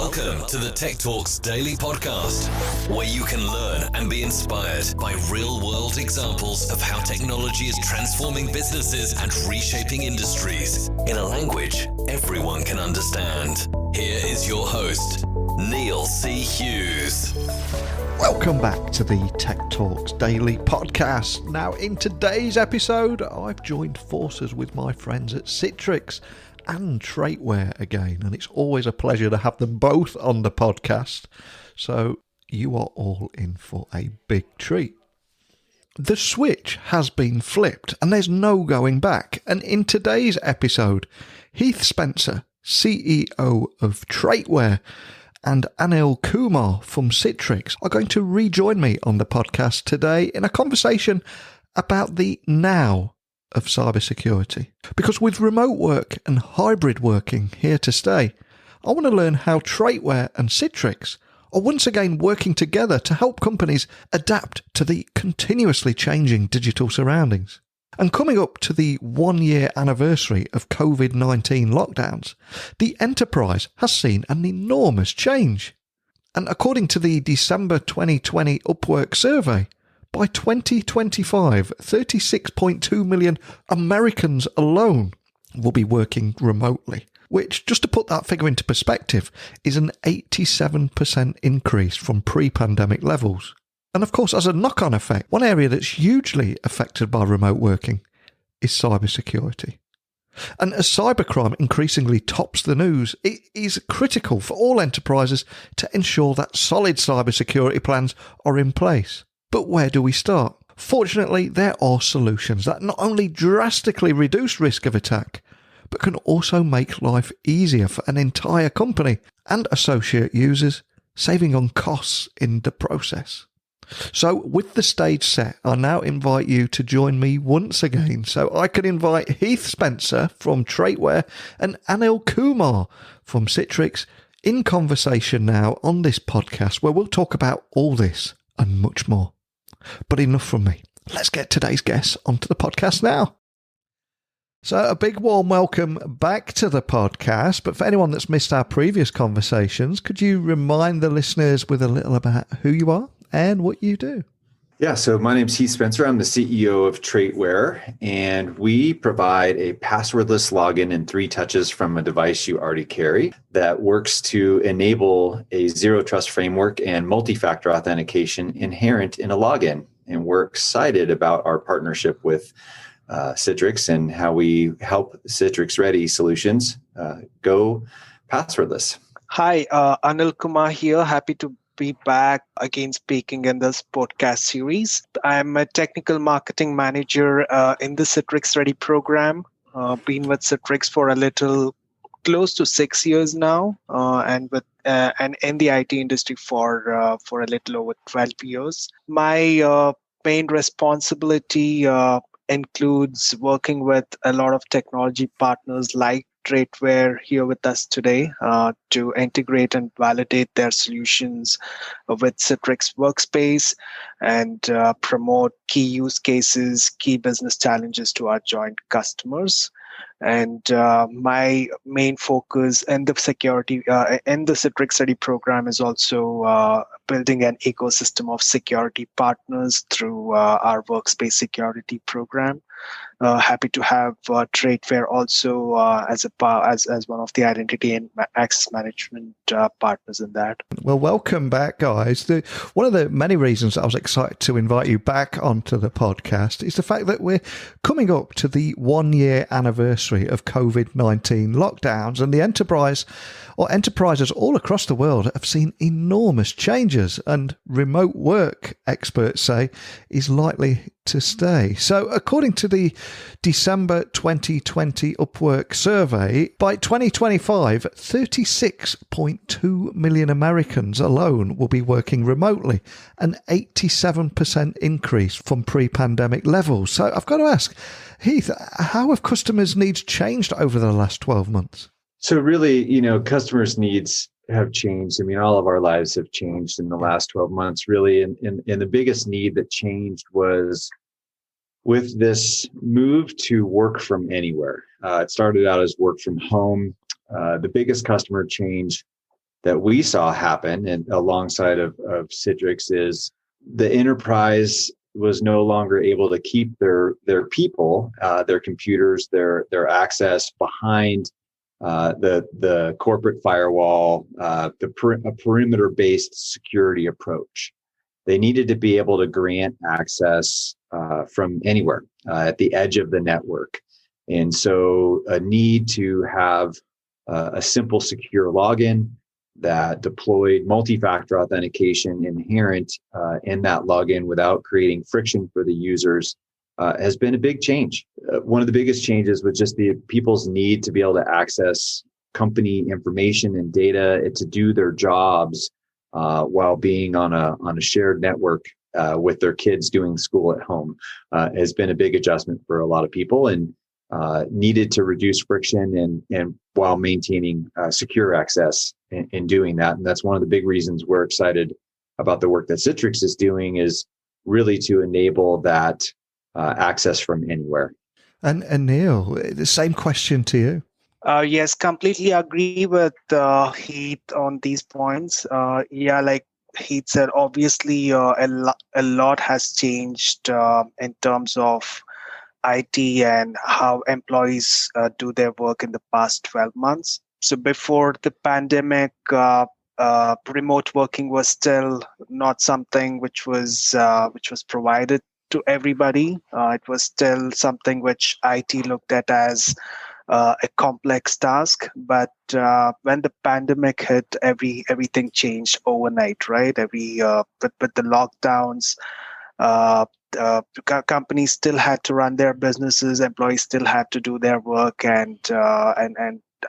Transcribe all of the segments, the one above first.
Welcome to the Tech Talks Daily Podcast, where you can learn and be inspired by real-world examples of how technology is transforming businesses and reshaping industries in a language everyone can understand. Here is your host, Neil C. Hughes. Welcome back to the Tech Talks Daily Podcast. Now, in today's episode, I've joined forces with my friends at Citrix and Traitware again, and it's always a pleasure to have them both on the podcast, so you are all in for a big treat. The switch has been flipped and there's no going back, and in today's episode, Heath Spencer, CEO of Traitware, and Anil Kumar from Citrix are going to rejoin me on the podcast today in a conversation about the now of cybersecurity. Because with remote work and hybrid working here to stay, I want to learn how Traitware and Citrix are once again working together to help companies adapt to the continuously changing digital surroundings. And coming up to the 1-year anniversary of COVID-19 lockdowns, the enterprise has seen an enormous change. And according to the December 2020 Upwork survey, by 2025, 36.2 million Americans alone will be working remotely, which, just to put that figure into perspective, is an 87% increase from pre-pandemic levels. And of course, as a knock-on effect, one area that's hugely affected by remote working is cybersecurity. And as cybercrime increasingly tops the news, it is critical for all enterprises to ensure that solid cybersecurity plans are in place. But where do we start? Fortunately, there are solutions that not only drastically reduce risk of attack, but can also make life easier for an entire company and associate users, saving on costs in the process. So with the stage set, I now invite you to join me once again so I can invite Heath Spencer from Traitware and Anil Kumar from Citrix in conversation now on this podcast, where we'll talk about all this and much more. But enough from me. Let's get today's guests onto the podcast now. So a big warm welcome back to the podcast. But for anyone that's missed our previous conversations, could you remind the listeners with a little about who you are and what you do? Yeah, so my name's Heath Spencer. I'm the CEO of Traitware, and we provide a passwordless login in 3 touches from a device you already carry that works to enable a zero trust framework and multi-factor authentication inherent in a login. And we're excited about our partnership with Citrix and how we help Citrix-ready solutions go passwordless. Hi, Anil Kumar here. Happy to be back again speaking in this podcast series. I'm a technical marketing manager in the Citrix Ready program. Been with Citrix for a little close to 6 years now, and in the IT industry for a little over 12 years. My main responsibility includes working with a lot of technology partners like Traitware here with us today to integrate and validate their solutions with Citrix Workspace and promote key use cases, key business challenges to our joint customers. And my main focus in the security in the Citrix Ready program is also building an ecosystem of security partners through our Workspace security program. Happy to have Traitware also as one of the identity and access management partners in that. Well, welcome back, guys. One of the many reasons I was excited to invite you back onto the podcast is the fact that we're coming up to the 1-year anniversary of COVID-19 lockdowns, and the enterprises all across the world have seen enormous changes, and remote work, experts say, is likely to stay. So according to the December 2020 Upwork survey, by 2025, 36.2 million Americans alone will be working remotely, an 87% increase from pre-pandemic levels. So I've got to ask, Heath, how have customers' needs changed over the last 12 months? So really, customers' needs have changed. I mean, all of our lives have changed in the last 12 months, really. And the biggest need that changed was with this move to work from anywhere. It started out as work from home. The biggest customer change that we saw happen and alongside of Citrix is the enterprise was no longer able to keep their people, their computers, their access behind the corporate firewall, a perimeter-based security approach. They needed to be able to grant access from anywhere at the edge of the network. And so a need to have a simple, secure login that deployed multi-factor authentication inherent in that login without creating friction for the users has been a big change. One of the biggest changes was just the people's need to be able to access company information and data to do their jobs while being on a shared network with their kids doing school at home has been a big adjustment for a lot of people and needed to reduce friction and while maintaining secure access in doing that. And that's one of the big reasons we're excited about the work that Citrix is doing is really to enable that access from anywhere. And Neil, the same question to you. Yes, completely agree with Heath on these points. Like Heath said, obviously a lot has changed in terms of IT and how employees do their work in the past 12 months. So before the pandemic, remote working was still not something which was provided to everybody. It was still something which IT looked at as a complex task. But when the pandemic hit, everything changed overnight, right? With the lockdowns, companies still had to run their businesses, employees still had to do their work, and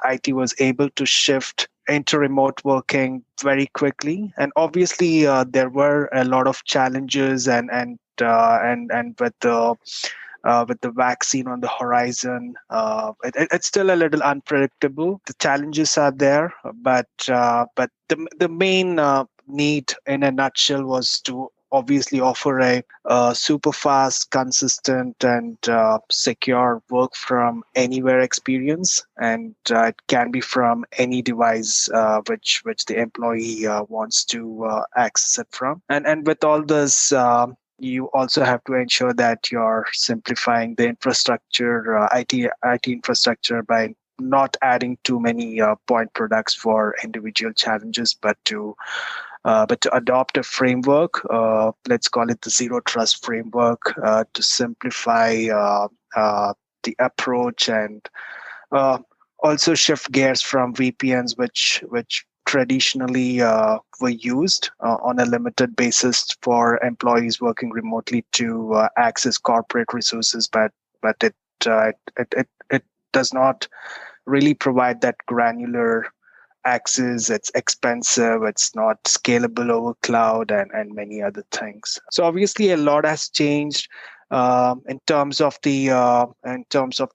IT was able to shift into remote working very quickly. And obviously, there were a lot of challenges, and with the vaccine on the horizon, it's still a little unpredictable. The challenges are there, but the main need, in a nutshell, was to obviously offer a super fast, consistent, and secure work from anywhere experience, and it can be from any device which the employee wants to access it from. And with all this, you also have to ensure that you're simplifying the infrastructure, IT infrastructure, by not adding too many point products for individual challenges, but to adopt a framework, let's call it the Zero Trust framework, to simplify the approach, and also shift gears from VPNs, which traditionally were used on a limited basis for employees working remotely to access corporate resources, but it does not really provide that granular access. It's expensive, it's not scalable over cloud, and many other things. So obviously a lot has changed in terms of the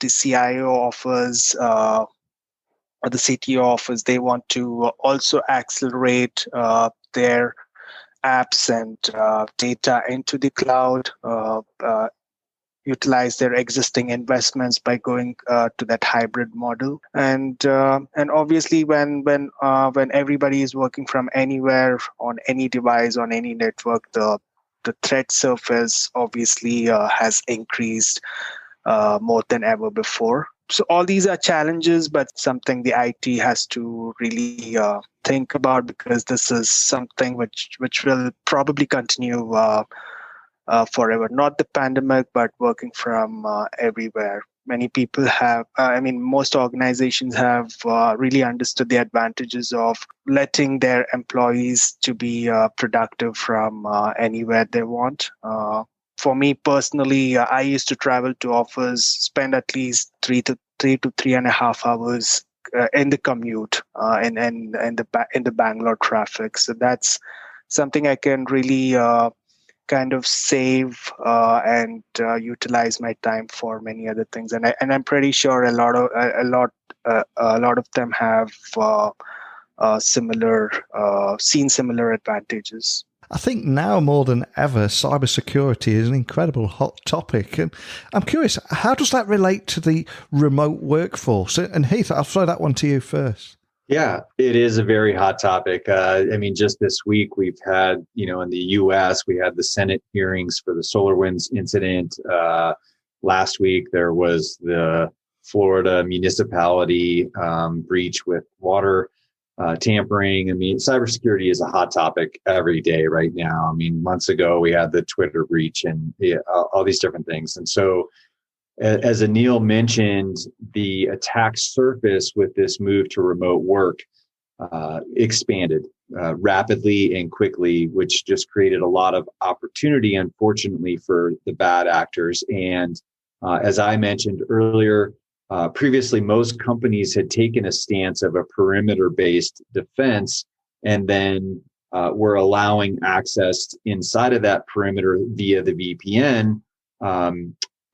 CIO offers or the CTO offers. They want to also accelerate their apps and data into the cloud, utilize their existing investments by going to that hybrid model, and obviously when everybody is working from anywhere, on any device, on any network, the threat surface obviously has increased more than ever before. So all these are challenges, but something the IT has to really think about, because this is something which will probably continue forever. Not the pandemic, but working from everywhere. Many people have, most organizations have really understood the advantages of letting their employees to be productive from anywhere they want. For me personally, I used to travel to office, spend at least 3 to 3.5 hours in the commute, in the Bangalore traffic. So that's something I can really kind of save and utilize my time for many other things. And I'm pretty sure a lot of them have seen similar advantages. I think now more than ever, cybersecurity is an incredible hot topic. And I'm curious, how does that relate to the remote workforce? And Heath, I'll throw that one to you first. Yeah, it is a very hot topic. Just this week we've had, in the U.S., we had the Senate hearings for the SolarWinds incident. Last week there was the Florida municipality breach with water tampering. Cybersecurity is a hot topic every day right now. Months ago we had the Twitter breach and all these different things. And so, as Anil mentioned, the attack surface with this move to remote work expanded rapidly and quickly, which just created a lot of opportunity, unfortunately, for the bad actors. And as I mentioned earlier, previously, most companies had taken a stance of a perimeter-based defense, and then were allowing access inside of that perimeter via the VPN.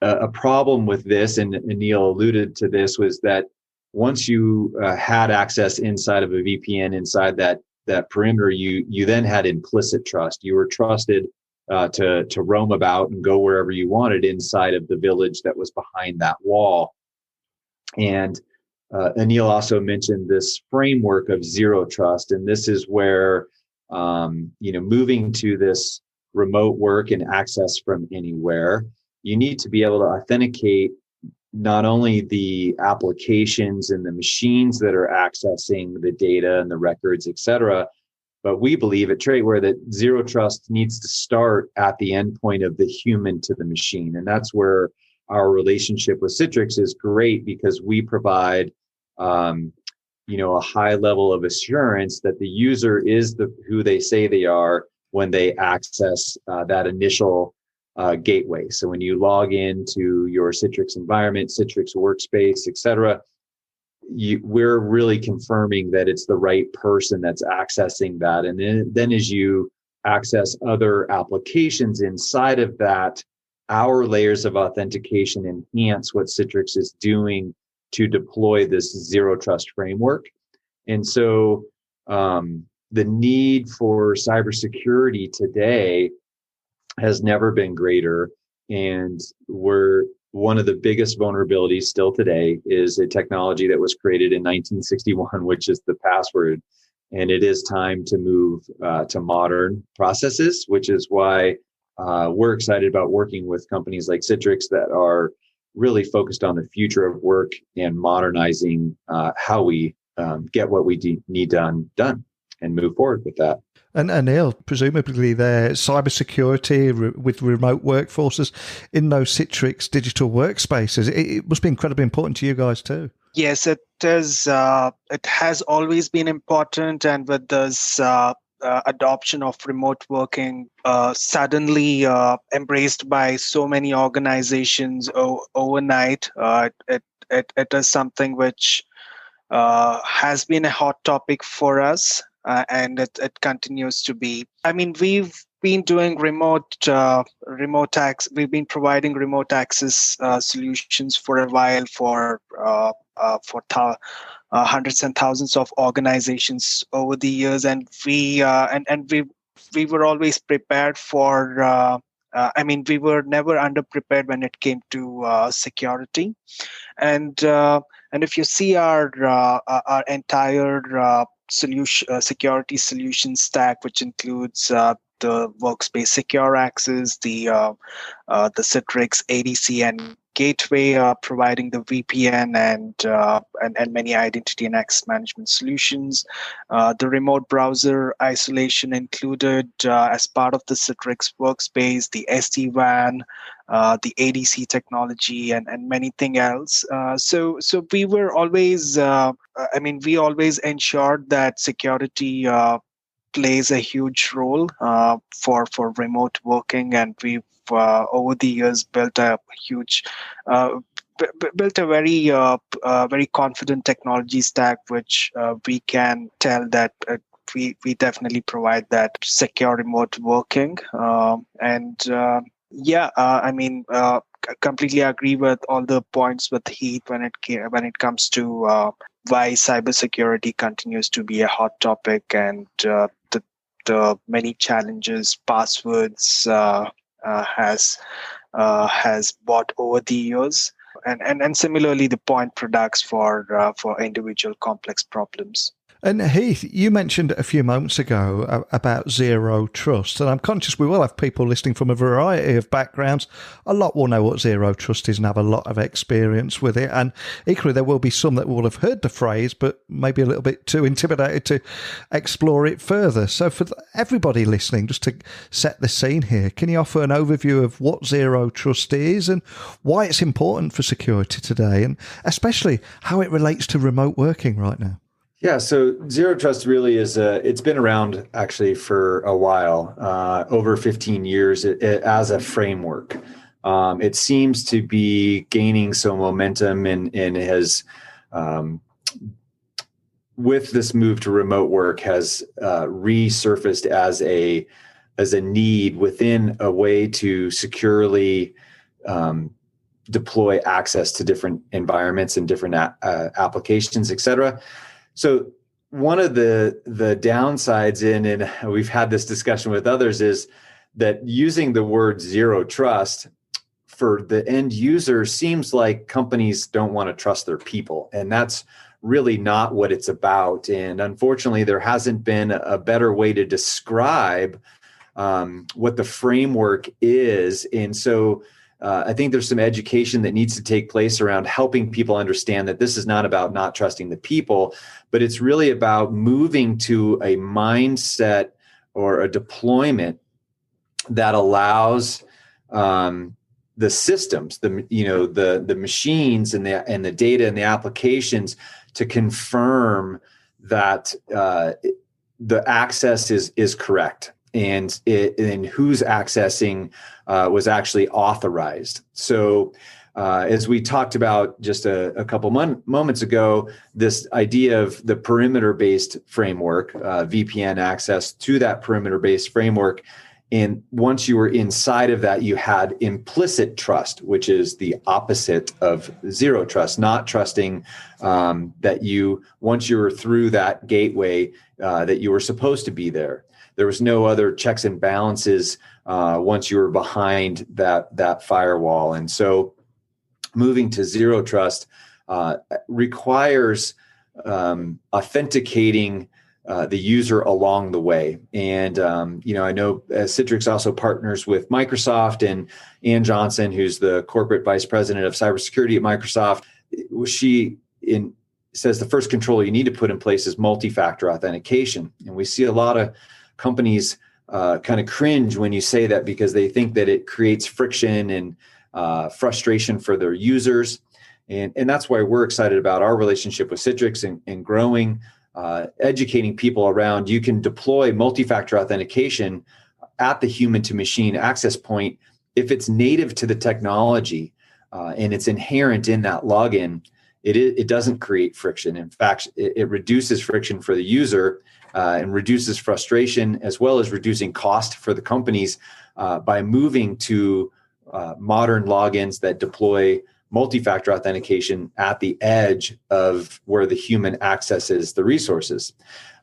A problem with this, and Anil alluded to this, was that once you had access inside of a VPN, inside that perimeter, you then had implicit trust. You were trusted to roam about and go wherever you wanted inside of the village that was behind that wall. And Anil also mentioned this framework of zero trust, and this is where moving to this remote work and access from anywhere, you need to be able to authenticate not only the applications and the machines that are accessing the data and the records, et cetera, but we believe at Traitware that zero trust needs to start at the endpoint of the human to the machine. And that's where our relationship with Citrix is great, because we provide a high level of assurance that the user is who they say they are when they access that initial gateway. So when you log into your Citrix environment, Citrix workspace, et cetera, we're really confirming that it's the right person that's accessing that. And then as you access other applications inside of that, our layers of authentication enhance what Citrix is doing to deploy this zero trust framework. And so the need for cybersecurity today has never been greater. And one of the biggest vulnerabilities still today is a technology that was created in 1961, which is the password. And it is time to move to modern processes, which is why we're excited about working with companies like Citrix that are really focused on the future of work and modernizing how we get what we need done and move forward with that. And Anil, presumably there's cybersecurity with remote workforces in those Citrix digital workspaces. It must be incredibly important to you guys too. Yes, it is. It has always been important, and with this adoption of remote working suddenly embraced by so many organizations overnight, it is something which has been a hot topic for us. And it continues to be. We've been doing remote access. We've been providing remote access solutions for a while for hundreds and thousands of organizations over the years, and we were always prepared for. We were never underprepared when it came to security, and if you see our entire security solution stack, which includes the workspace secure access, the Citrix ADC and gateway, providing the VPN and many identity and access management solutions, the remote browser isolation included as part of the Citrix workspace, the SD-WAN, the ADC technology, and many things else. So we were always, we always ensured that security plays a huge role for remote working, and we've over the years built a huge, built a very confident technology stack, which we can tell that we definitely provide that secure remote working. I completely agree with all the points with Heath when it comes to why cybersecurity continues to be a hot topic, and the many challenges passwords has brought over the years, and similarly the point products for individual complex problems. And Heath, you mentioned a few moments ago about zero trust, and I'm conscious we will have people listening from a variety of backgrounds. A lot will know what zero trust is and have a lot of experience with it, and equally there will be some that will have heard the phrase but maybe a little bit too intimidated to explore it further. So for everybody listening, just to set the scene here, can you offer an overview of what zero trust is and why it's important for security today, and especially how it relates to remote working right now? Yeah, so Zero Trust really is it's been around actually for a while, over 15 years as a framework. It seems to be gaining some momentum and has, with this move to remote work, has resurfaced as a need within a way to securely deploy access to different environments and different applications, et cetera. So one of the downsides and we've had this discussion with others, is that using the word zero trust for the end user seems like companies don't want to trust their people. And that's really not what it's about. And unfortunately, there hasn't been a better way to describe what the framework is. And so I think there's some education that needs to take place around helping people understand that this is not about not trusting the people, but it's really about moving to a mindset or a deployment that allows the systems, the machines and the data and the applications to confirm that the access is correct. And who's accessing was actually authorized. So as we talked about just a couple moments ago, this idea of the perimeter-based framework, VPN access to that perimeter-based framework. And once you were inside of that, you had implicit trust, which is the opposite of zero trust, not trusting that once you were through that gateway, that you were supposed to be there. There was no other checks and balances once you were behind that firewall. And so moving to zero trust requires authenticating the user along the way. And, I know Citrix also partners with Microsoft, and Ann Johnson, who's the corporate vice president of cybersecurity at Microsoft, she says the first control you need to put in place is multi-factor authentication. And we see a lot of companies kind of cringe when you say that, because they think that it creates friction and frustration for their users. And that's why we're excited about our relationship with Citrix and growing, educating people around you can deploy multi-factor authentication at the human-to-machine access point if it's native to the technology and it's inherent in that login. It doesn't create friction. In fact, it reduces friction for the user and reduces frustration, as well as reducing cost for the companies by moving to modern logins that deploy multi-factor authentication at the edge of where the human accesses the resources.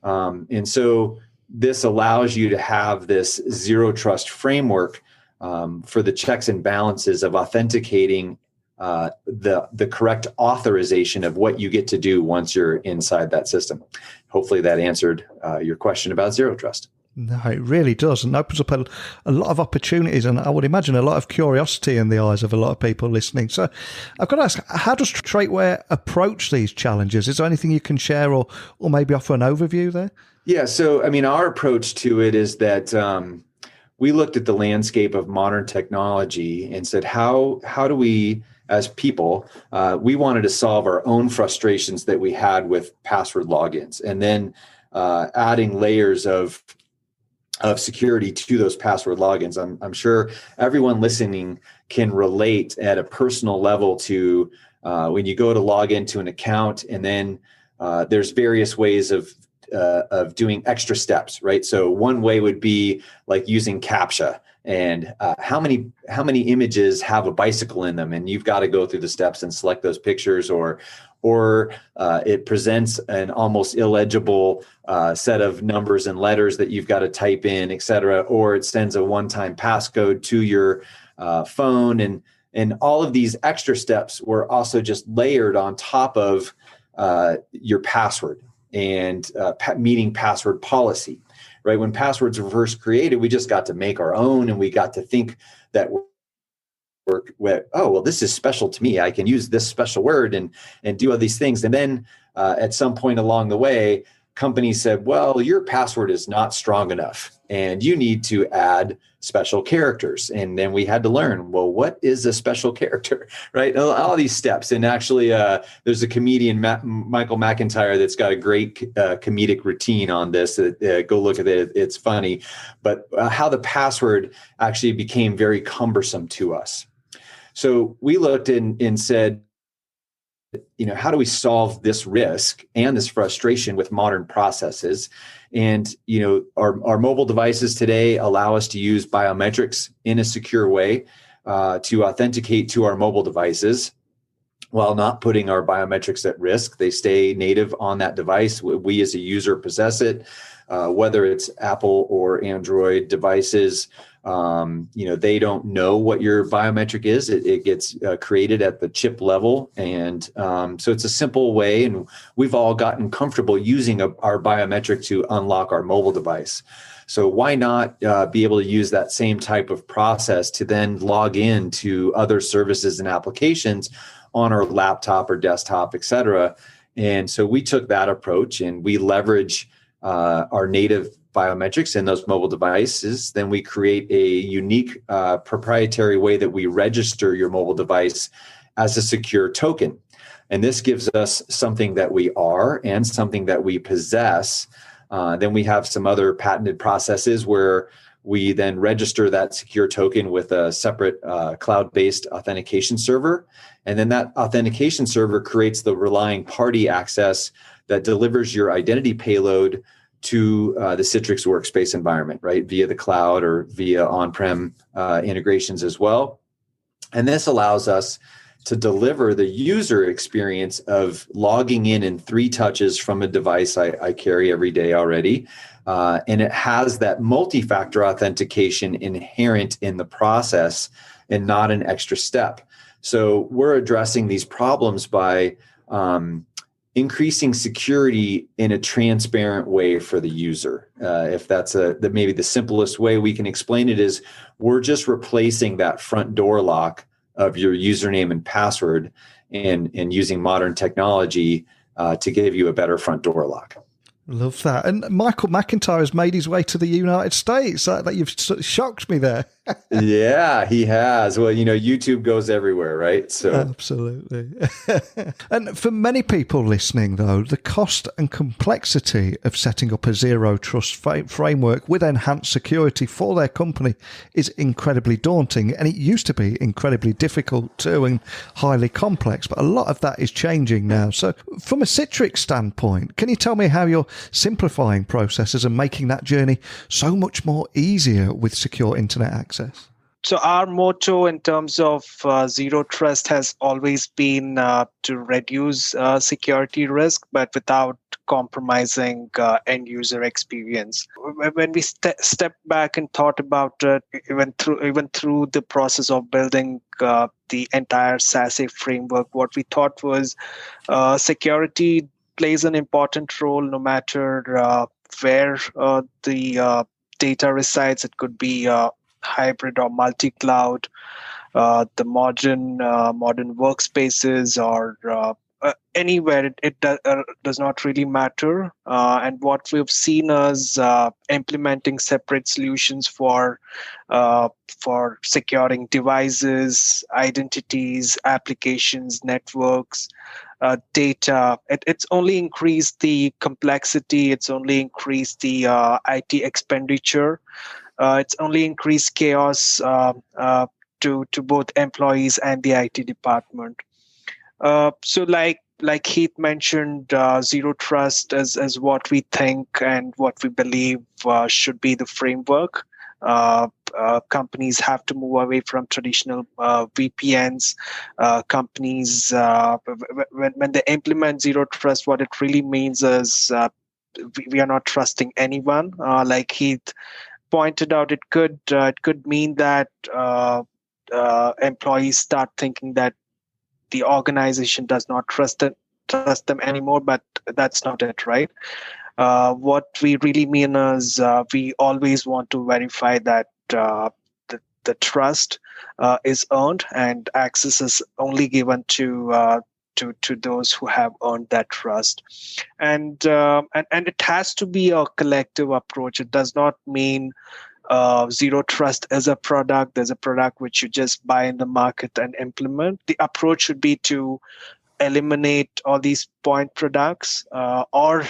And so this allows you to have this zero trust framework for the checks and balances of authenticating the correct authorization of what you get to do once you're inside that system. Hopefully that answered your question about zero trust. No, it really does, and opens up a lot of opportunities, and I would imagine a lot of curiosity in the eyes of a lot of people listening. So I've got to ask, how does Traitware approach these challenges? Is there anything you can share or maybe offer an overview there? Yeah, so our approach to it is that we looked at the landscape of modern technology and said, how do we, as people, we wanted to solve our own frustrations that we had with password logins, and then adding layers of security to those password logins. I'm sure everyone listening can relate at a personal level to when you go to log into an account, and then there's various ways of doing extra steps, right? So one way would be like using CAPTCHA, and how many images have a bicycle in them, and you've got to go through the steps and select those pictures, or it presents an almost illegible set of numbers and letters that you've got to type in, et cetera, or it sends a one-time passcode to your phone, and all of these extra steps were also just layered on top of your password. and meeting password policy, right? When passwords were first created, we just got to make our own, and we got to think that this is special to me. I can use this special word and do all these things. And then at some point along the way, companies said, well, your password is not strong enough and you need to add special characters. And then we had to learn, well, what is a special character, right? All these steps. And actually, there's a comedian, Michael McIntyre, that's got a great comedic routine on this. Go look at it. It's funny. But how the password actually became very cumbersome to us. So we looked and said, how do we solve this risk and this frustration with modern processes? And, our mobile devices today allow us to use biometrics in a secure way to authenticate to our mobile devices while not putting our biometrics at risk. They stay native on that device. We as a user possess it, whether it's Apple or Android devices. They don't know what your biometric is. It gets created at the chip level. And so it's a simple way. And we've all gotten comfortable using our biometric to unlock our mobile device. So why not be able to use that same type of process to then log in to other services and applications on our laptop or desktop, et cetera? And so we took that approach, and we leverage our native biometrics in those mobile devices. Then we create a unique proprietary way that we register your mobile device as a secure token. And this gives us something that we are and something that we possess. Then we have some other patented processes where we then register that secure token with a separate cloud-based authentication server. And then that authentication server creates the relying party access that delivers your identity payload to the Citrix workspace environment, right? Via the cloud or via on-prem integrations as well. And this allows us to deliver the user experience of logging in 3 touches from a device I carry every day already. And it has that multi-factor authentication inherent in the process and not an extra step. So we're addressing these problems by increasing security in a transparent way for the user. If that's maybe the simplest way we can explain it is, we're just replacing that front door lock of your username and password and using modern technology to give you a better front door lock. Love that. And Michael McIntyre has made his way to the United States. That you've shocked me there. Yeah, he has. Well, YouTube goes everywhere, right? So absolutely. And for many people listening, though, the cost and complexity of setting up a zero trust framework with enhanced security for their company is incredibly daunting. And it used to be incredibly difficult too, and highly complex. But a lot of that is changing now. So from a Citrix standpoint, can you tell me how you're simplifying processes and making that journey so much more easier with secure internet access? So our motto in terms of zero trust has always been to reduce security risk, but without compromising end user experience. When we stepped back and thought about it, even through the process of building the entire SASE framework, what we thought was security plays an important role no matter where the data resides. It could be hybrid or multi-cloud, the modern workspaces, or anywhere. It does not really matter. And what we've seen is implementing separate solutions for securing devices, identities, applications, networks, data. It's only increased the complexity. It's only increased the IT expenditure. It's only increased chaos to both employees and the IT department. So like Heath mentioned, zero trust is what we think and what we believe should be the framework. Companies have to move away from traditional VPNs. Companies, when they implement zero trust, what it really means is we are not trusting anyone. Like Heath pointed out, it could mean that employees start thinking that the organization does not trust trust them anymore, but that's not it, right? What we really mean is we always want to verify that the trust is earned and access is only given to those who have earned that trust, and it has to be a collective approach. It does not mean zero trust as a product. There's a product which you just buy in the market and implement. The approach should be to eliminate all these point products, or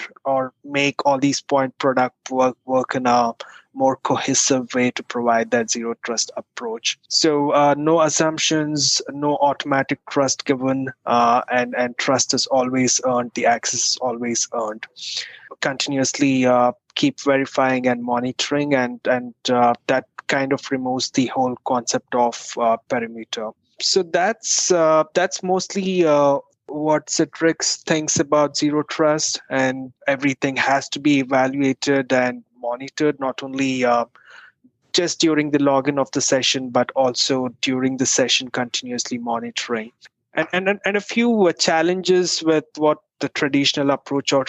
make all these point product work in a more cohesive way to provide that zero trust approach. So no assumptions, no automatic trust given, and trust is always earned. The access is always earned. Continuously keep verifying and monitoring, and that kind of removes the whole concept of perimeter. So that's mostly what Citrix thinks about zero trust, and everything has to be evaluated and monitored, not only just during the login of the session, but also during the session, continuously monitoring. And a few challenges with what the traditional approach of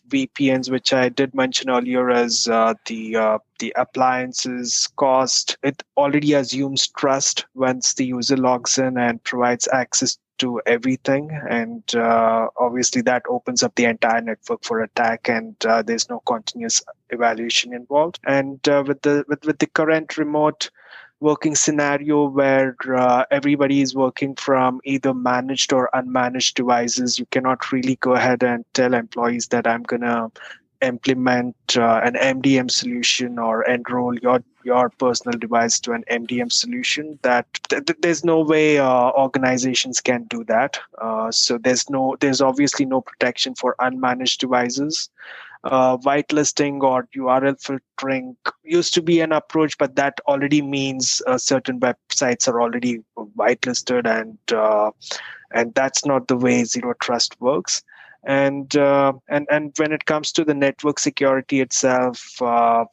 VPNs, which I did mention earlier, as the appliances cost. It already assumes trust once the user logs in and provides access to everything, and obviously that opens up the entire network for attack, and there's no continuous evaluation involved. And with the current remote working scenario where everybody is working from either managed or unmanaged devices, you cannot really go ahead and tell employees that I'm going to implement an MDM solution or enroll your personal device to an MDM solution. That there's no way organizations can do that. So there's obviously no protection for unmanaged devices. Whitelisting or URL filtering used to be an approach, but that already means certain websites are already whitelisted, and that's not the way zero trust works. And when it comes to the network security itself,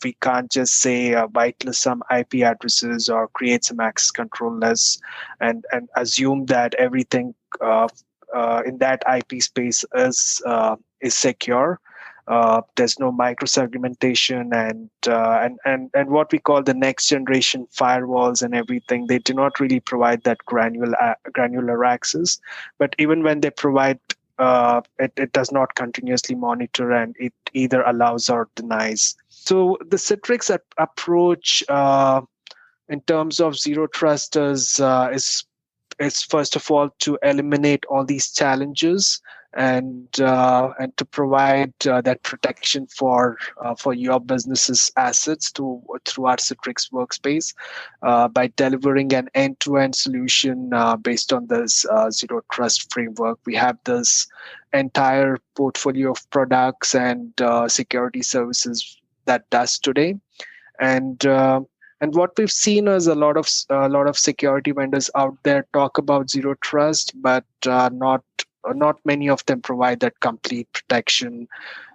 we can't just say whitelist some IP addresses or create some access control lists and assume that everything in that IP space is secure. There's no microsegmentation and what we call the next generation firewalls and everything. They do not really provide that granular access. But even when they provide, it does not continuously monitor, and it either allows or denies. So the Citrix approach in terms of zero trust is first of all to eliminate all these challenges and to provide that protection for your business's assets through our Citrix workspace by delivering an end-to-end solution based on this zero trust framework. We have this entire portfolio of products and security services that does today, and what we've seen is a lot of security vendors out there talk about zero trust, but not many of them provide that complete protection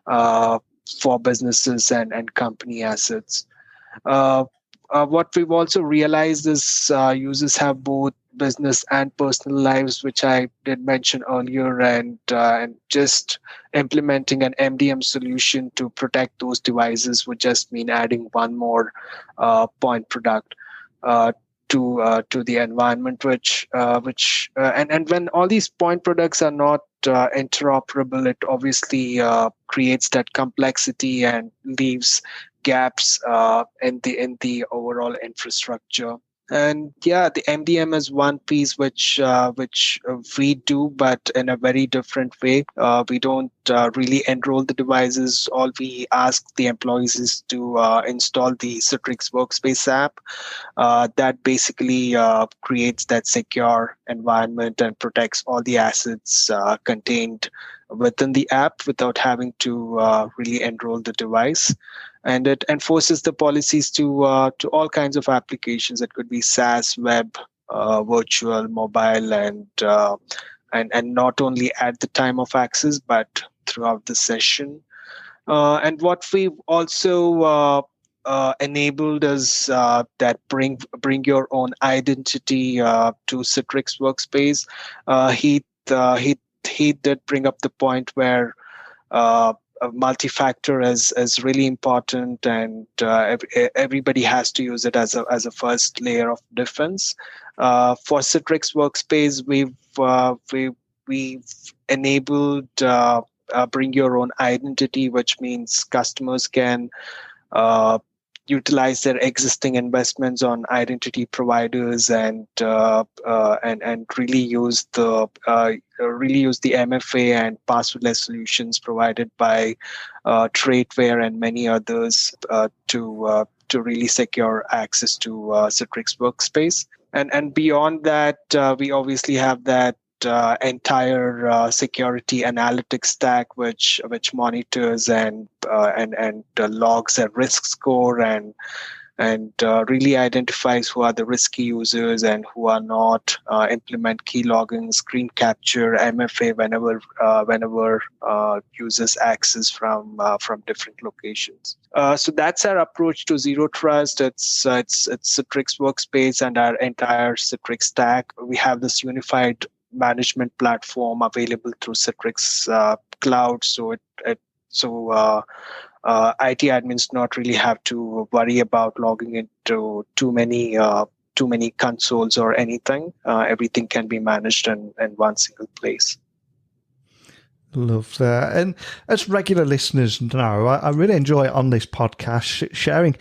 for businesses and company assets. What we've also realized is users have both business and personal lives, which I did mention earlier, and just implementing an MDM solution to protect those devices would just mean adding one more point product to the environment, and when all these point products are not interoperable, it obviously creates that complexity and leaves gaps in the overall infrastructure. And yeah, the MDM is one piece which we do, but in a very different way. We don't really enroll the devices. All we ask the employees is to install the Citrix Workspace app. That basically creates that secure environment and protects all the assets contained within the app without having to really enroll the device. And it enforces the policies to all kinds of applications. It could be SaaS, web, virtual, mobile, and not only at the time of access, but throughout the session. And what we've also enabled is that bring your own identity to Citrix Workspace. Heath Heath did bring up the point where a multi-factor is really important, and everybody has to use it as a first layer of defense. For Citrix Workspace, we've enabled bring your own identity, which means customers can utilize their existing investments on identity providers and really use the MFA and passwordless solutions provided by Traitware and many others to really secure access to Citrix Workspace. And beyond that, we obviously have that entire security analytics stack, which monitors and logs a risk score and really identifies who are the risky users and who are not. Implement key logging, screen capture, MFA whenever users access from different locations. So that's our approach to zero trust. It's Citrix Workspace and our entire Citrix stack. We have this unified management platform available through Citrix Cloud, so IT admins not really have to worry about logging into too many consoles or anything. Everything can be managed in one single place. Love that. And as regular listeners know, I really enjoy on this podcast sharing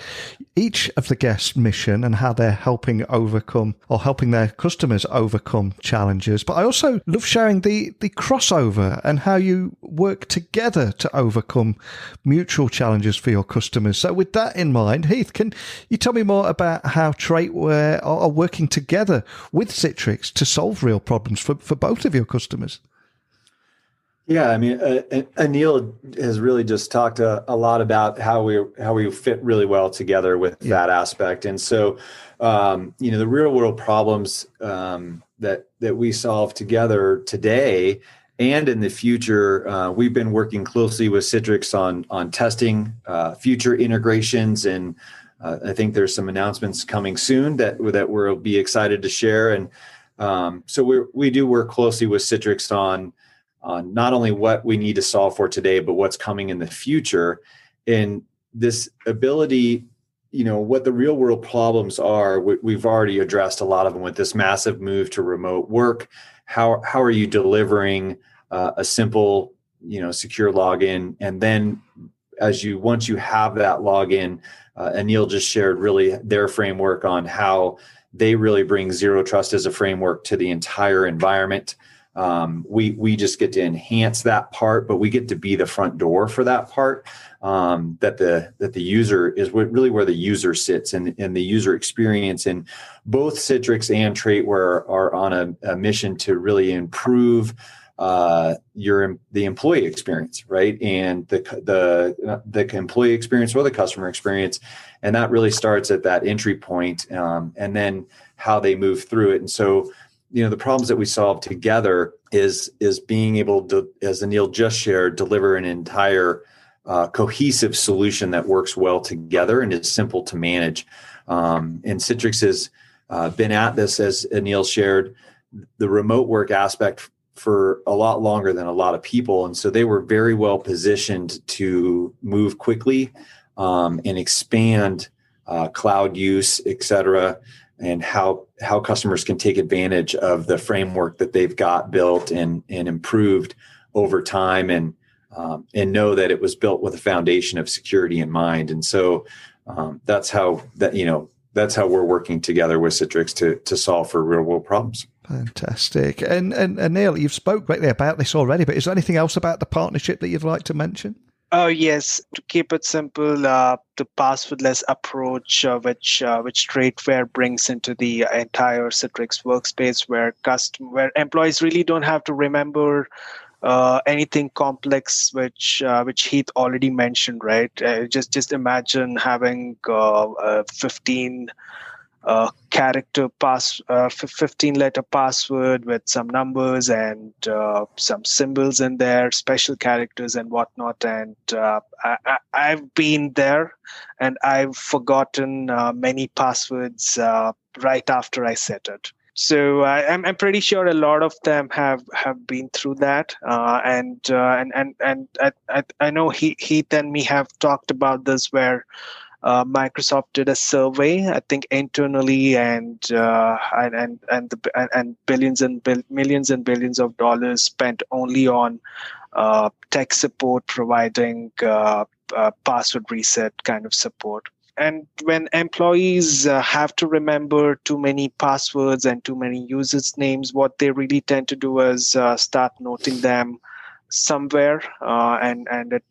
each of the guests' mission and how they're helping their customers overcome challenges. But I also love sharing the crossover and how you work together to overcome mutual challenges for your customers. So with that in mind, Heath, can you tell me more about how Traitware are working together with Citrix to solve real problems for both of your customers? Yeah, I mean, Anil has really just talked a lot about how we fit really well together with that aspect, and so the real world problems that we solve together today and in the future, we've been working closely with Citrix on testing future integrations, and I think there's some announcements coming soon that we'll be excited to share, and so we do work closely with Citrix on not only what we need to solve for today, but what's coming in the future. And this ability, what the real world problems are, we've already addressed a lot of them with this massive move to remote work. How are you delivering a simple, secure login? And then once you have that login, Anil just shared really their framework on how they really bring zero trust as a framework to the entire environment. We just get to enhance that part, but we get to be the front door for that part. That the user is really where the user sits and the user experience. And both Citrix and Traitware are on a mission to really improve the employee experience, right? And the employee experience or the customer experience, and that really starts at that entry point, and then how they move through it. And so, the problems that we solve together is being able to, as Anil just shared, deliver an entire cohesive solution that works well together and is simple to manage. And Citrix has been at this, as Anil shared, the remote work aspect for a lot longer than a lot of people. And so they were very well positioned to move quickly and expand cloud use, et cetera, and how customers can take advantage of the framework that they've got built and improved over time, and know that it was built with a foundation of security in mind. And so that's how we're working together with Citrix to solve for real world problems. Fantastic. And Anil, you've spoke greatly about this already, but is there anything else about the partnership that you'd like to mention? Oh, yes. To keep it simple, the passwordless approach, which Traitware brings into the entire Citrix workspace, where employees really don't have to remember anything complex, which Heath already mentioned, right? Just imagine having 15 character 15-letter password with some numbers and some symbols in there, special characters and whatnot. And I've been there, and I've forgotten many passwords right after I set it. So I'm pretty sure a lot of them have been through that, and I know Heath and me have talked about this where Microsoft did a survey, I think internally, and billions and millions and billions of dollars spent only on tech support, providing password reset kind of support. And when employees have to remember too many passwords and too many users' names, what they really tend to do is start noting them somewhere, and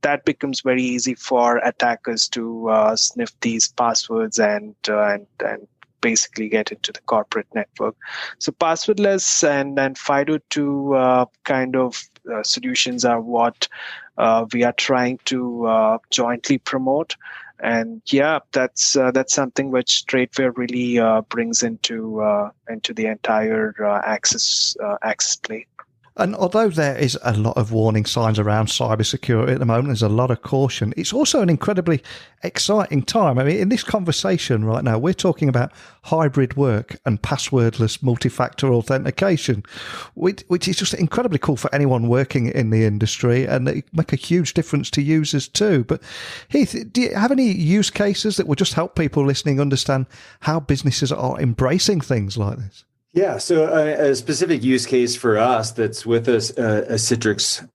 that becomes very easy for attackers to sniff these passwords and basically get into the corporate network. So passwordless and FIDO2 kind of solutions are what we are trying to jointly promote. And yeah, that's something which Traitware really brings into the entire access play. And although there is a lot of warning signs around cybersecurity at the moment, there's a lot of caution. It's also an incredibly exciting time. I mean, in this conversation right now, we're talking about hybrid work and passwordless multi-factor authentication, which is just incredibly cool for anyone working in the industry, and it make a huge difference to users too. But Heath, do you have any use cases that will just help people listening understand how businesses are embracing things like this? Yeah, so a specific use case for us that's with a Citrix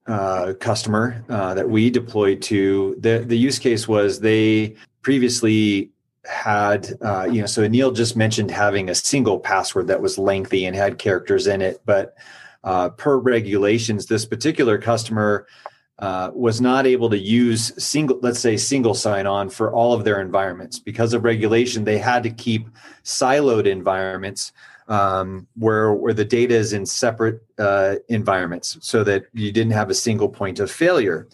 customer that we deployed to, the use case was they previously had, so Anil just mentioned having a single password that was lengthy and had characters in it, but per regulations, this particular customer was not able to use single sign-on for all of their environments. Because of regulation, they had to keep siloed environments where the data is in separate environments so that you didn't have a single point of failure.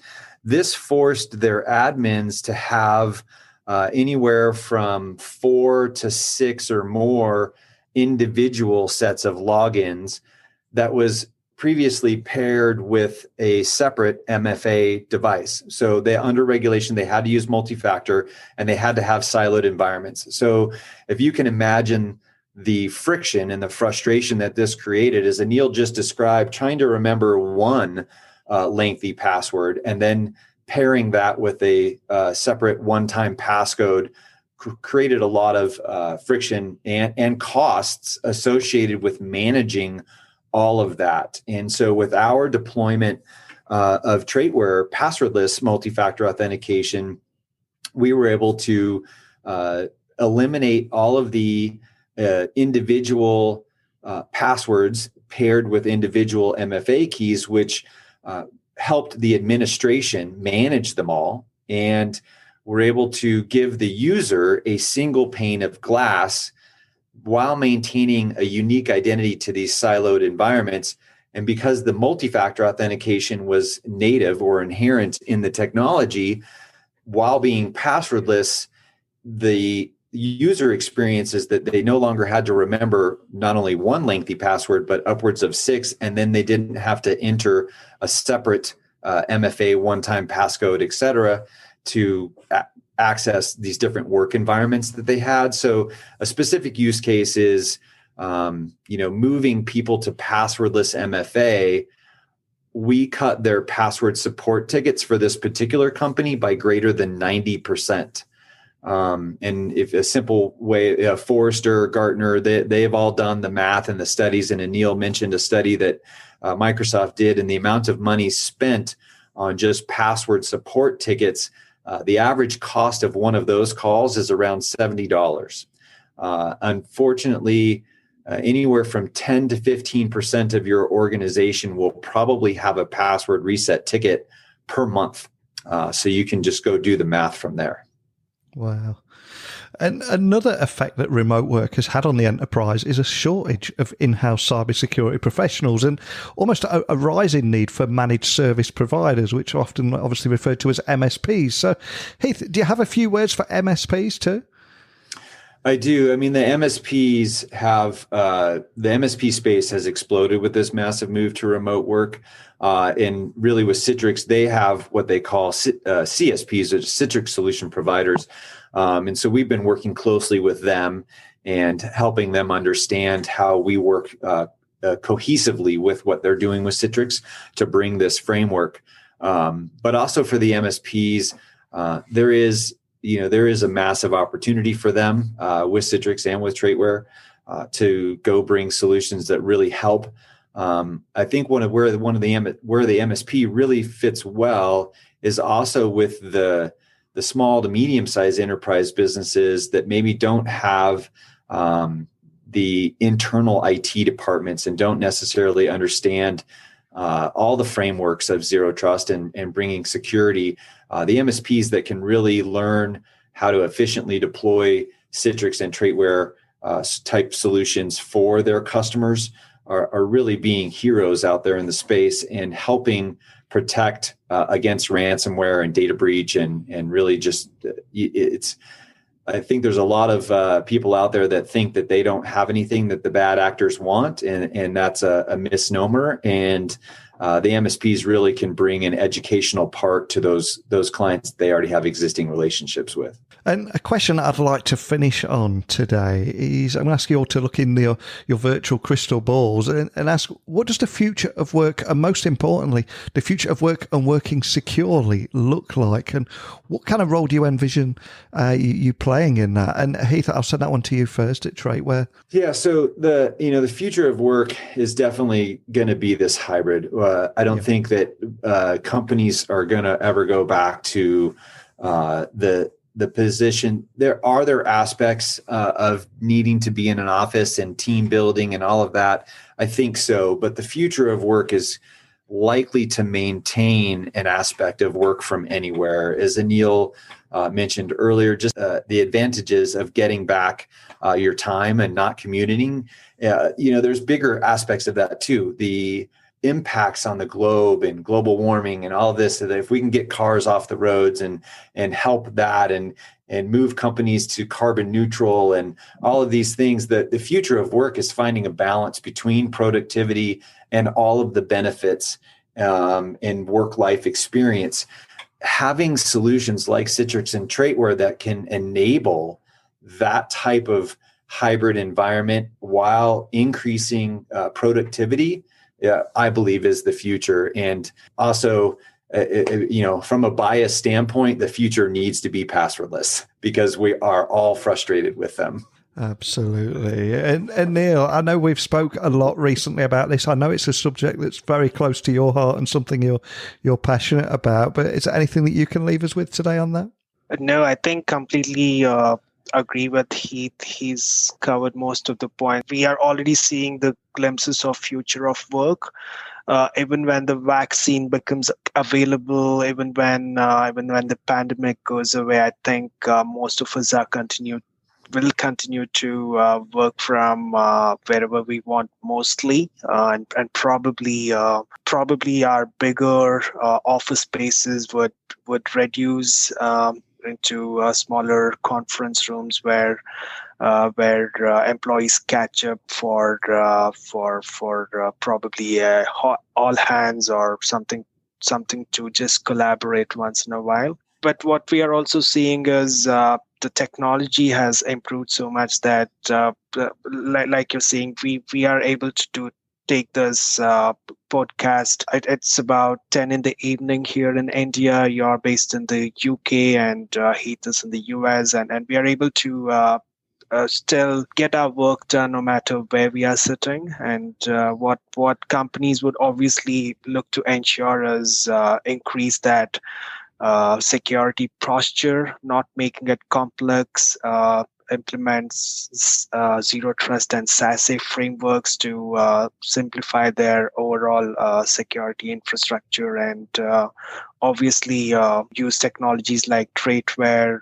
This forced their admins to have anywhere from 4 to 6 or more individual sets of logins that was previously paired with a separate MFA device. So under regulation, they had to use multi-factor and they had to have siloed environments. So if you can imagine the friction and the frustration that this created, as Anil just described, trying to remember one lengthy password and then pairing that with a separate one-time passcode created a lot of friction and costs associated with managing all of that. And so with our deployment of Traitware passwordless multi-factor authentication, we were able to eliminate all of the individual passwords paired with individual MFA keys, which helped the administration manage them all. And we're able to give the user a single pane of glass while maintaining a unique identity to these siloed environments. And because the multi-factor authentication was native or inherent in the technology, while being passwordless, the user experience is that they no longer had to remember not only one lengthy password, but upwards of 6. And then they didn't have to enter a separate MFA one-time passcode, et cetera, to access these different work environments that they had. So a specific use case is, moving people to passwordless MFA. We cut their password support tickets for this particular company by greater than 90%. And if a simple way, Forrester, Gartner, they have all done the math and the studies. And Anil mentioned a study that Microsoft did, and the amount of money spent on just password support tickets. The average cost of one of those calls is around $70. Unfortunately, anywhere from 10 to 15% of your organization will probably have a password reset ticket per month. So you can just go do the math from there. Wow. And another effect that remote work has had on the enterprise is a shortage of in-house cybersecurity professionals and almost a rising need for managed service providers, which are often obviously referred to as MSPs. So, Heath, do you have a few words for MSPs too? I do. I mean, the MSP space has exploded with this massive move to remote work. And really with Citrix, they have what they call CSPs, or Citrix solution providers. And so we've been working closely with them and helping them understand how we work cohesively with what they're doing with Citrix to bring this framework. But also for the MSPs, there is a massive opportunity for them with Citrix and with Traitware to go bring solutions that really help. I think where the MSP really fits well is also with the small to medium sized enterprise businesses that maybe don't have the internal IT departments and don't necessarily understand all the frameworks of zero trust and bringing security. The MSPs that can really learn how to efficiently deploy Citrix and Traitware type solutions for their customers are really being heroes out there in the space and helping protect against ransomware and data breach and really just I think there's a lot of people out there that think that they don't have anything that the bad actors want, and that's a misnomer. And the MSPs really can bring an educational part to those clients that they already have existing relationships with. And a question I'd like to finish on today is I'm going to ask you all to look in your virtual crystal balls and ask, what does the future of work, and most importantly, the future of work and working securely look like? And what kind of role do you envision you playing in that? And Heath, I'll send that one to you first at Traitware. Yeah, so the future of work is definitely going to be this hybrid. I don't think that companies are going to ever go back to the position. There are aspects of needing to be in an office and team building and all of that. I think so, but the future of work is likely to maintain an aspect of work from anywhere. As Anil mentioned earlier, just the advantages of getting back your time and not commuting. There's bigger aspects of that too. The impacts on the globe and global warming and all of this, so that if we can get cars off the roads and help that and move companies to carbon neutral and all of these things, that the future of work is finding a balance between productivity and all of the benefits and work-life experience. Having solutions like Citrix and Traitware that can enable that type of hybrid environment while increasing productivity, I believe is the future. And also, from a bias standpoint, the future needs to be passwordless because we are all frustrated with them. Absolutely. And Neil, I know we've spoke a lot recently about this. I know it's a subject that's very close to your heart and something you're passionate about, but is there anything that you can leave us with today on that? No, I think completely agree with Heath. He's covered most of the point. We are already seeing the glimpses of future of work. Even when the vaccine becomes available, even when the pandemic goes away, I think most of us will continue to work from wherever we want mostly, and probably our bigger office spaces would reduce into smaller conference rooms where employees catch up for probably all hands or something to just collaborate once in a while. But what we are also seeing is the technology has improved so much that, like you're saying, we are able to take this podcast. It's about 10 in the evening here in India. You're based in the UK and Heath is in the US, and we are able to still get our work done no matter where we are sitting. And what companies would obviously look to ensure is increase that security posture, not making it complex, implements zero trust and SASE frameworks to simplify their overall security infrastructure, and obviously use technologies like Traitware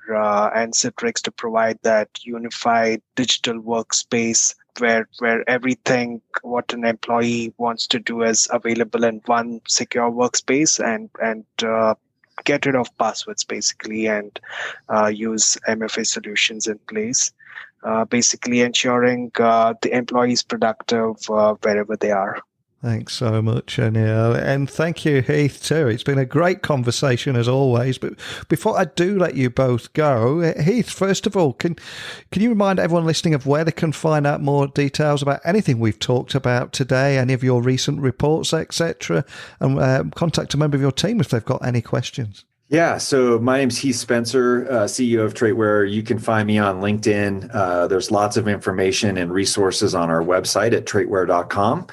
and Citrix to provide that unified digital workspace where everything what an employee wants to do is available in one secure workspace, and get rid of passwords basically and use MFA solutions in place, basically ensuring the employee is productive wherever they are. Thanks so much, Anil. And thank you, Heath, too. It's been a great conversation as always. But before I do let you both go, Heath, first of all, can you remind everyone listening of where they can find out more details about anything we've talked about today, any of your recent reports, etc., and contact a member of your team if they've got any questions? Yeah, so my name's Heath Spencer, CEO of Traitware. You can find me on LinkedIn. There's lots of information and resources on our website at traitware.com.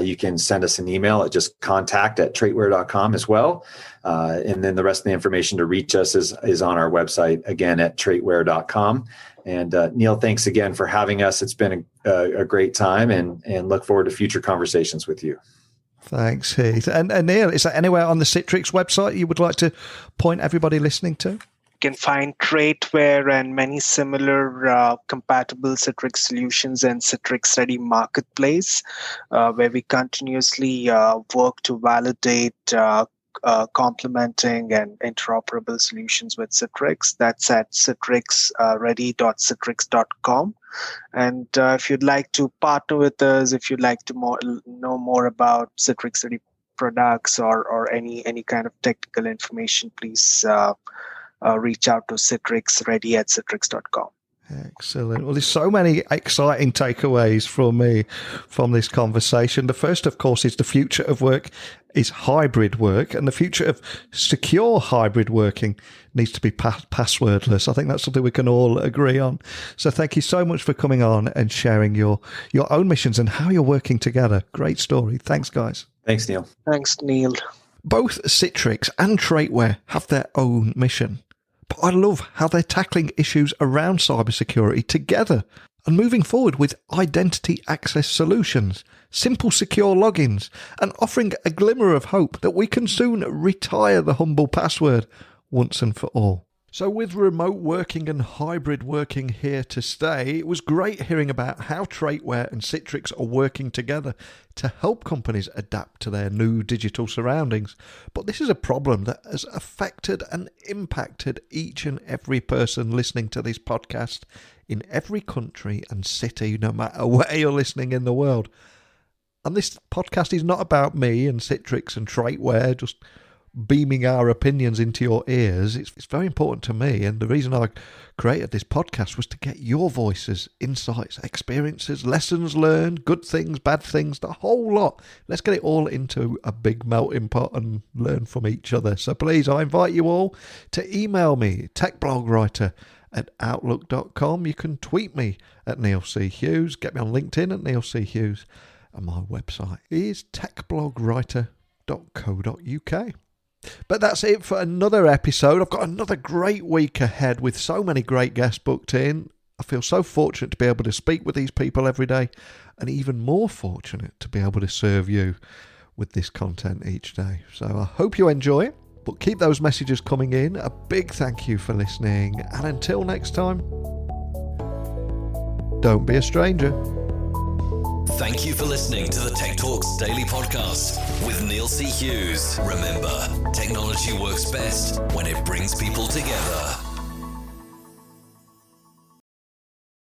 You can send us an email at just contact@traitware.com as well. And then the rest of the information to reach us is on our website, again, at traitware.com. And Neil, thanks again for having us. It's been a great time and look forward to future conversations with you. Thanks, Heath. And Neil, is there anywhere on the Citrix website you would like to point everybody listening to? You can find Traitware and many similar compatible Citrix solutions and Citrix Ready Marketplace, where we continuously work to validate complementing and interoperable solutions with Citrix. That's at citrixready.citrix.com. And if you'd like to partner with us, if you'd like to know more about Citrix Ready products or any kind of technical information, please reach out to citrixready@citrix.com. Excellent. Well, there's so many exciting takeaways from me from this conversation. The first, of course, is the future of work is hybrid work, and the future of secure hybrid working needs to be passwordless. I think that's something we can all agree on. So thank you so much for coming on and sharing your own missions and how you're working together. Great story. Thanks, guys. Thanks, Neil. Thanks, Neil. Both Citrix and Traitware have their own mission. But I love how they're tackling issues around cybersecurity together and moving forward with identity access solutions, simple secure logins, and offering a glimmer of hope that we can soon retire the humble password once and for all. So with remote working and hybrid working here to stay, it was great hearing about how Traitware and Citrix are working together to help companies adapt to their new digital surroundings. But this is a problem that has affected and impacted each and every person listening to this podcast in every country and city, no matter where you're listening in the world. And this podcast is not about me and Citrix and Traitware just beaming our opinions into your ears. It's very important to me, and the reason I created this podcast was to get your voices, insights, experiences, lessons learned, good things, bad things, the whole lot. Let's get it all into a big melting pot and learn from each other. So please, I invite you all to email me, techblogwriter@outlook.com. You can tweet me at Neil C. Hughes, get me on LinkedIn at Neil C. Hughes, and my website is techblogwriter.co.uk. But that's it for another episode. I've got another great week ahead with so many great guests booked in. I feel so fortunate to be able to speak with these people every day, and even more fortunate to be able to serve you with this content each day. So I hope you enjoy it, but keep those messages coming in. A big thank you for listening, and until next time, don't be a stranger. Thank you for listening to the Tech Talks Daily Podcast with Neil C. Hughes. Remember, technology works best when it brings people together.